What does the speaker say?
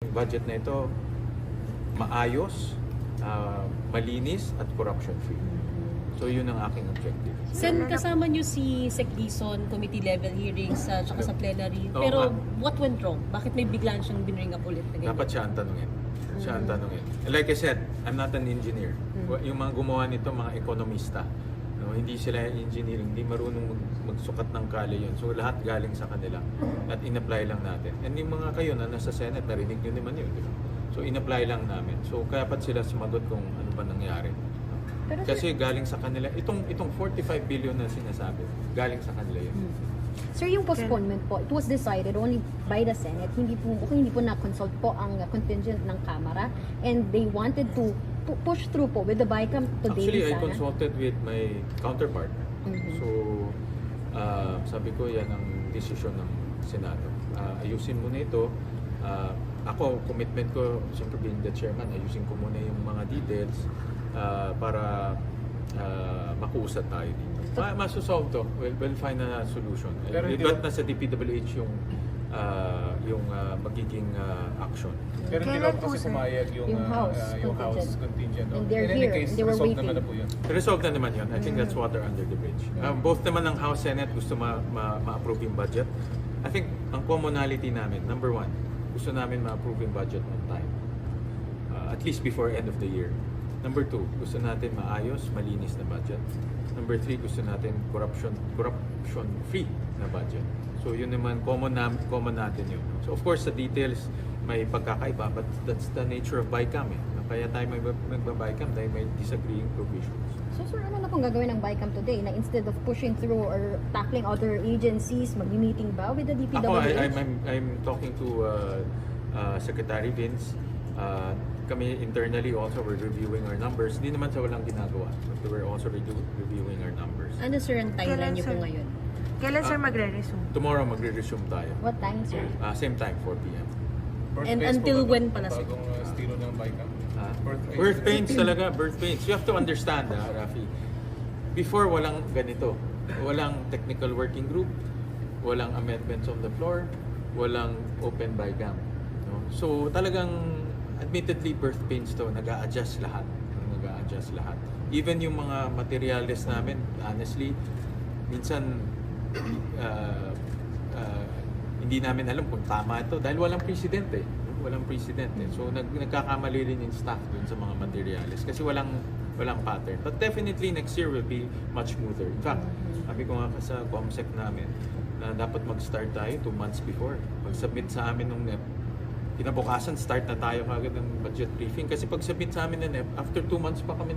Budget na ito maayos, malinis at corruption-free. So yun ang aking objective. Sen, kasama niyo si Sec Dizon, committee level hearings, tsaka sa plenary. Oo, Pero ma'am. what went wrong? Bakit may biglaan siyang binring up ulit na ganyan? Dapat siya ang tanungin. Siya ang tanungin. Like I said, I'm not an engineer. Yung mga gumawa nito, mga ekonomista. No, hindi sila engineering, hindi marunong magsukat ng kalye yun. So lahat galing sa kanila at in-apply lang natin. And yung mga kayo na nasa Senate, narinig nyo naman yun. Di ba? So in-apply lang namin. So kaya pat sila sumagot kung ano ba nangyari. Pero Kasi galing sa kanila, itong 45 billion na sinasabi, galing sa kanila yun. Sir, yung postponement po, it was decided only by the Senate. Hindi po na-consult po ang contingent ng Kamara, and they wanted to push through po with the BICAM today. Actually, I sana. consulted with my counterpart. So, sabi ko yan ang desisyon ng Senado. Ayusin muna ito. Ako, commitment ko, siyempre being the chairman, ayusin ko muna yung mga details para makuusad tayo dito. Masosolve to. We'll find a solution. Pero hindi But nasa DPWH yung magiging action. Pero hindi Kailan lang po, kasi sir? pumayag Yung yung House House contingent. And they're In any here, case, they were resolved waiting. naman na po yun. Resolved na naman yun. I think that's water under the bridge. Both naman ng House Senate gusto ma-approve yung budget. I think ang commonality namin, number one, gusto namin ma-approve yung budget on time. At least before end of the year. Number two, gusto natin maayos, malinis na budget. Number three, gusto natin corruption-free na budget. So yun naman, common natin yun. So of course, sa details, may pagkakaiba, but that's the nature of BICAM. Kaya tayo magba-BICAM dahil may disagreeing provisions. So sir, ano na pong gagawin ng BICAM today na instead of pushing through or tackling other agencies, mag-meeting ba with the DPWH? Ako, I'm talking to Secretary Vince. Kami internally also, we're reviewing our numbers. Hindi naman sa walang ginagawa. But we're also reviewing our numbers. Ano sir ang timeline Kailan, niyo po sir? ngayon? Kailan sir magre-resume? Tomorrow, magre-resume tayo. What time, sir? Same time, 4 p.m. And until when pala, sir? Bagong estilo ng BICAM. Birth pains talaga, birth pains. You have to understand, Rafi. Before, walang ganito. Walang technical working group, walang amendments on the floor, walang open BICAM. No? So talagang, admittedly, birth pains to, nag-a-adjust lahat. Nag-a-adjust lahat. Even yung mga materials namin, honestly, minsan, hindi namin alam kung tama ito dahil walang precedent eh. Walang precedent eh. So nagkakamali rin yung staff dun sa mga materials kasi walang pattern. But definitely next year will be much smoother. In fact, sabi ko nga sa COMSEC namin na dapat mag-start tayo 2 months before. Pag-submit sa amin ng NEP, kinabukasan start na tayo kagad ng budget briefing kasi pag-submit sa amin ng NEP, after 2 months pa kami